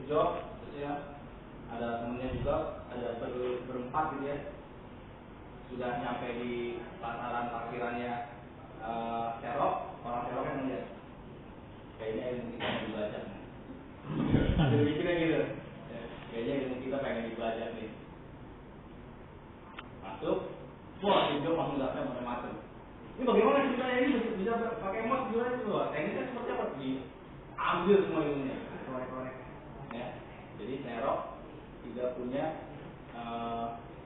Steve Jobs, terus ya ada temennya juga, ada berempat gitu ya, sudah nyampe di lantaran parkirannya Xerox. Orang Xerox kan melihat kayaknya ilmu kita mau dibajak nih. Ada mikirnya gitu ya, kayaknya ilmu kita pengen dibajak nih. Masuk, wah Steve Jobs langsung datang macam-macam. Ini bagaimana ceritanya ini bisa pakai mouse gimana itu? Tekniknya seperti apa? Diambil semua ilmunya, korek-korek. Ya, jadi Xerox tidak punya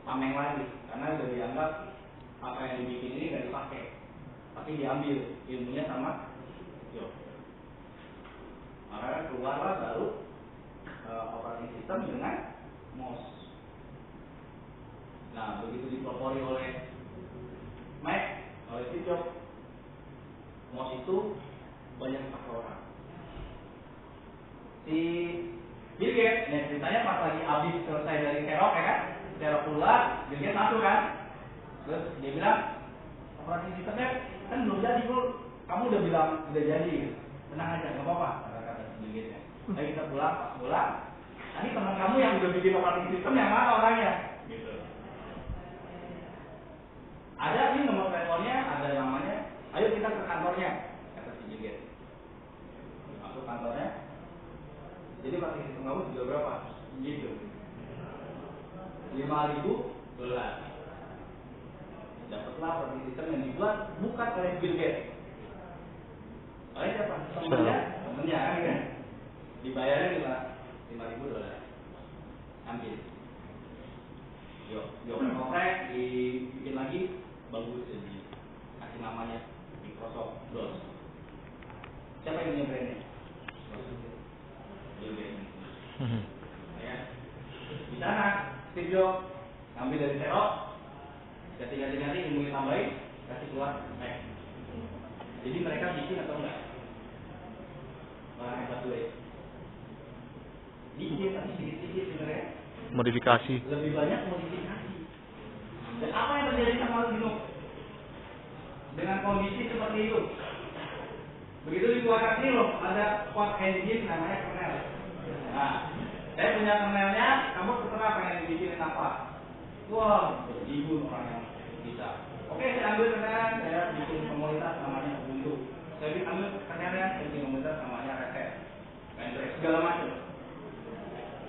tameng lagi, karena sudah dianggap apa yang dibikin ini nggak dipakai, tapi diambil ilmunya sama Jobs. Maka keluarlah baru operating system dengan mouse. Nah, begitu dipelopori oleh Mac, oleh Steve Jobs, mouse itu banyak dipakai orang. Si Bill Gates, ya ceritanya pas lagi habis selesai dari Xerox ya kan, Xerox keluar, Bill Gates masuk kan, terus dia bilang, operating systemnya kan belum jadi bro, kamu udah bilang udah jadi, tenang aja, nggak apa-apa, kata Bill Gates. Ayo kita pulang, nanti teman kamu yang udah bikin operating system yang mana orangnya, gitu. Ada ini nomor teleponnya, ada namanya, ayo kita ke kantornya, kata si Bill Gates. Masuk kantornya. Jadi operating sistem kamu juga berapa? Gitu. $5.000. Dapatlah operating sistem yang dibuat bukan oleh Bill Gates. Oleh siapa? Temennya kan? Dibayarnya $5.000. Ambil. Yuk, oprek, dibikin lagi bagus jadi. Kasih namanya Microsoft DOS. Siapa yang punya brandnya? Bill Gates. Ya. Di sana Steve Jobs ngambil dari Xerox, ganti ilmunya tambahin, kasih keluar Mac. Jadi mereka bikin atau enggak? Orang hebat dua ya. Bikin tapi sedikit-sedikit sebenarnya. Modifikasi. Lebih banyak modifikasi. Dan apa yang terjadi sama Linux? Dengan kondisi seperti itu. Begitu dikeluarkan ini loh, ada code engine namanya kernel. Nah, saya punya kernelnya, kamu terserah pengen bikinin apa. Wah, beribu orang yang bisa. Oke, saya ambil kernelnya, saya bikin komunitas namanya Ubuntu. Saya ambil kernelnya, saya bikin komunitas namanya Red Hat, Android, segala macam.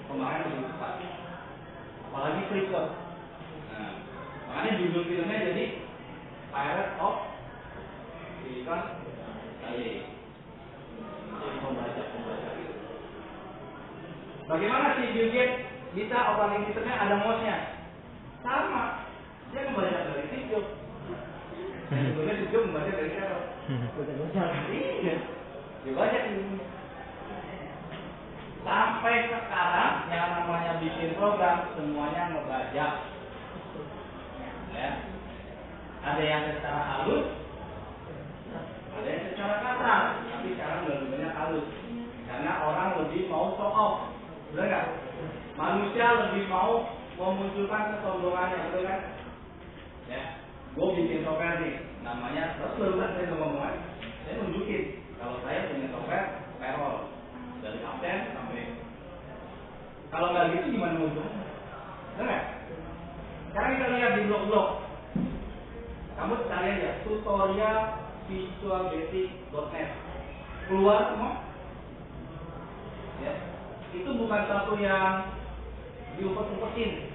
Kemarin lebih cepat. Apalagi FreeCode. Nah, makanya judul filmnya jadi Pirate of Silicon Valley. Jadi pembaca itu. Bagaimana si Bill Gates bisa operating systemnya ada mouse-nya? Sama, dia membaca dari Steve Jobs. Sebenarnya Steve Jobs membaca dari Xerox. Iya, dia baca ini. Sampai sekarang yang namanya bikin program semuanya ngebajak. Ya, ada yang secara halus, ada yang secara kasar, tapi sekarang lebih banyak halus. Karena orang lebih mau show off, betul nggak? Manusia lebih mau memunculkan kesombongannya, betul kan? Ya, gue bikin software nih, namanya terus barusan saya ngomong, saya nunjukin kalau saya punya software payroll dari absen sampai. Kalau nggak gitu gimana mau jualnya? Betul nggak? Sekarang kita lihat di blog-blog. Kamu cari aja tutorial visualbasic.net. Keluar semua. Ya. Itu bukan satu yang diumpet-umpetin.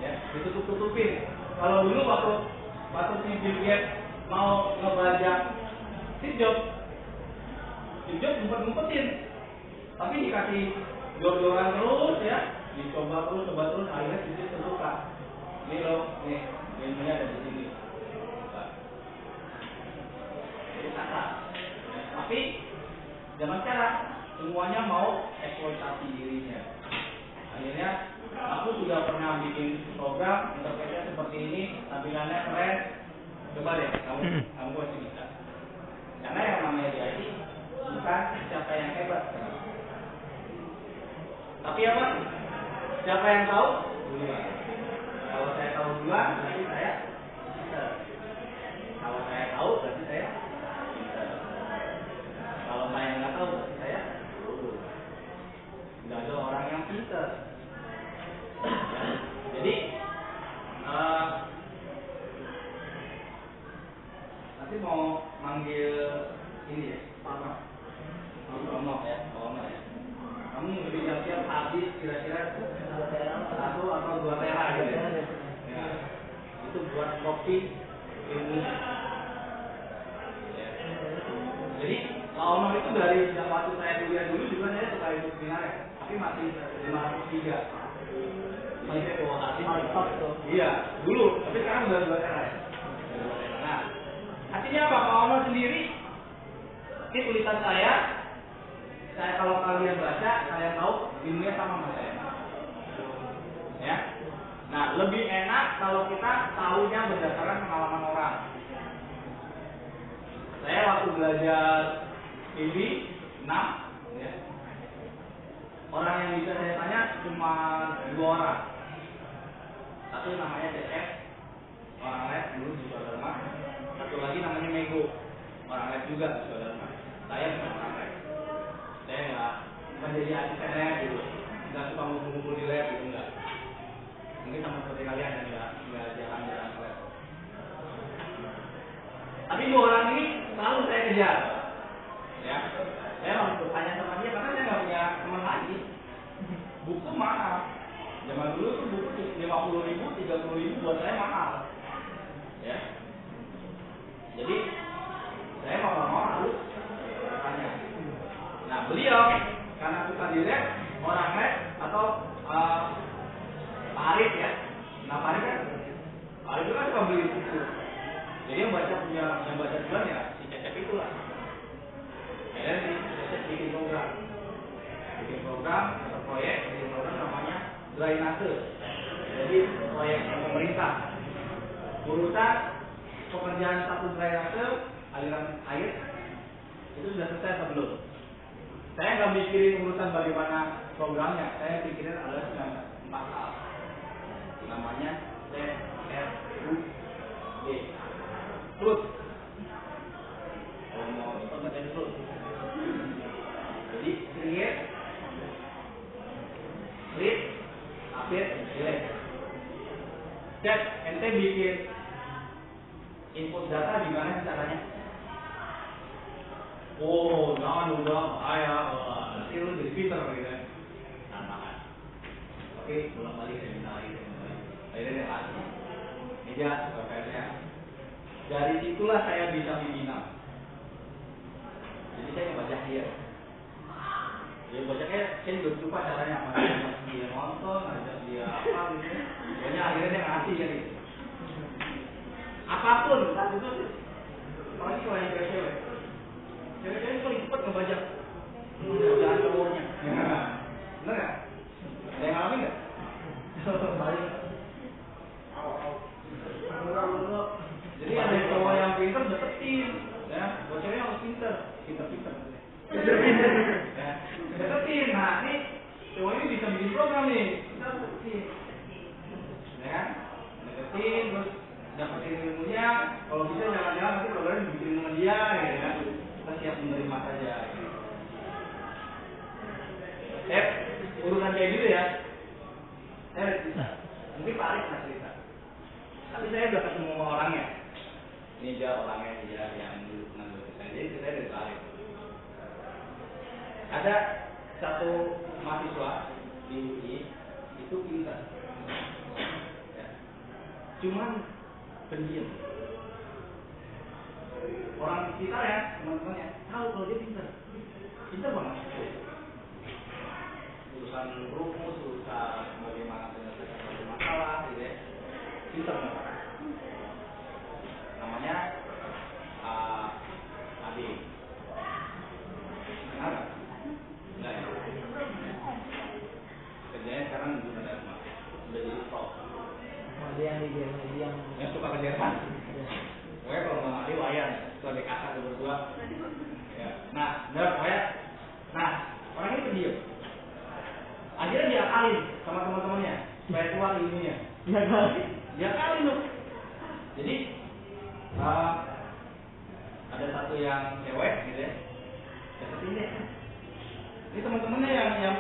Ya, ditutup-tutupin. Kalau dulu waktu si Bill Gates mau ngebajak Steve Jobs ngumpet-ngumpetin. Tapi dikasih jor-joran terus ya, dicoba terus, akhirnya Steve Jobs terbuka. Ini loh, nih, ilmunya ada di sini. Jadi kasar. Tapi zaman sekarang semuanya mau eksploitasi dirinya. Akhirnya aku sudah pernah bikin program interface seperti ini, tampilannya keren. Coba deh, kamu pasti bisa. Karena yang namanya di IT bukan siapa yang hebat, tapi apa? Siapa yang tahu? Duluan. Kalau saya tahu duluan, berarti saya bisa. Kalau saya tahu, berarti saya bisa. Kalau saya nggak tahu, berarti saya bodoh. Nggak ada orang pinter. Jadi nanti mau manggil ini ya, apa? Romo ya, ya. Kamu lebih siap-siap habis kira-kira 1 atau 2 tera gitu ya. Ya. Itu buat kopi ilmu. Ya. Jadi Ono itu dari sejak waktu saya kuliah dulu juga saya suka ikut seminar ya, tapi masih 503. Masih bawa hati mantap tuh. Iya, dulu, tapi sekarang udah 2 tera ya. Nah, artinya apa? Pak Ono sendiri, ini tulisan saya kalau kalian baca, kalian tahu ilmunya sama sama saya. Ya. Nah, lebih enak kalau kita tahunya berdasarkan pengalaman orang. Saya waktu belajar ini 6, ya. Orang yang bisa saya tanya cuma 2 orang. Satu namanya CF, orang lab dulu di Swadharma. Satu lagi namanya Mego, orang lab juga di Swadharma. Saya bukan orang lab. Saya nggak menjadi asistennya gitu, nggak suka ngumpul-ngumpul di lab gitu, nggak. Mungkin sama seperti kalian yang nggak jalan-jalan ke lab. Tapi 2 orang ini selalu saya kejar, ya. Saya langsung tanya sama dia karena saya nggak punya teman lagi. Buku mahal. Zaman dulu tuh buku 50.000, 30.000 buat saya mahal, ya. Jadi saya mau harus tanya. Nah, beliau karena suka di lab, orang lab atau Pak Arif ya. Nah, Pak Arif kan juga suka beli buku. Jadi yang baca duluan ya si Cecep itulah. Akhirnya si Cecep bikin program atau proyek namanya drainase. Jadi proyek pemerintah. Urusan pekerjaan satu drainase aliran air itu sudah selesai atau belum? Saya nggak mikirin urusan bagaimana programnya, saya pikirin ada 4 hal. Namanya CFUD. Flood. Kalau mau itu bacain flood. Jadi create, read, update, delete. Cek, ente bikin input data gimana sih caranya? Oh, jangan udah bahaya, nanti lu jadi pinter gitu kan. Tantangan. Oke, bolak balik saya minta lagi. Akhirnya dia kasih meja supervisornya. Dari situlah saya bisa bimbingan. Jadi saya ngebaca dia. Dia bacanya saya juga lupa caranya apa. Dia nonton, ada dia apa gitu. Pokoknya akhirnya dia ngasih ya gitu. Apapun, itu apalagi kalau yang cewek-cewek. Cewek-cewek paling cepat ngebaca bacaan cowoknya. Bener nggak? Ada yang ngalamin nggak? Balik. Jadi ada cowok yang pintar deketin, ya. Buat cewek harus pintar. Ya. Deketin. Nah, ini cowok ini bisa bikin program nih. Kita deketin. Ya kan? Deketin, terus dapetin ilmunya. Kalau bisa jangan-jangan nanti programnya dibikin sama dia, ya kan? Kita siap menerima saja. Urusan kayak gitu ya. Saya bisa. Mungkin Pak Arif nggak cerita. Tapi saya udah ketemu sama orangnya. Ini dia orangnya dia yang dulu pernah berusaha. Jadi saya dari Pak Arif. Ada satu mahasiswa di UI itu pintar. Ya. Cuman pendiam. Orang sekitar ya, teman-temannya tahu kalau dia pintar. Pintar banget. Urusan rumus, urusan bagaimana menyelesaikan suatu masalah, gitu ya. Pintar banget. Namanya Adi. Kenal nggak? Enggak ya. Kerjanya sekarang di Swadharma. Udah jadi prof. Dia yang suka ke Jerman. Pokoknya kalau nggak Adi wayan, itu adik kakak berdua. Ya. Nah, pokoknya. Nah, orang ini pendiam. Akhirnya diakalin sama teman-temannya supaya keluar ilmunya. Diakalin loh. Jadi ada satu yang cewek gitu ya. Deketin deh. Ini teman-temannya yang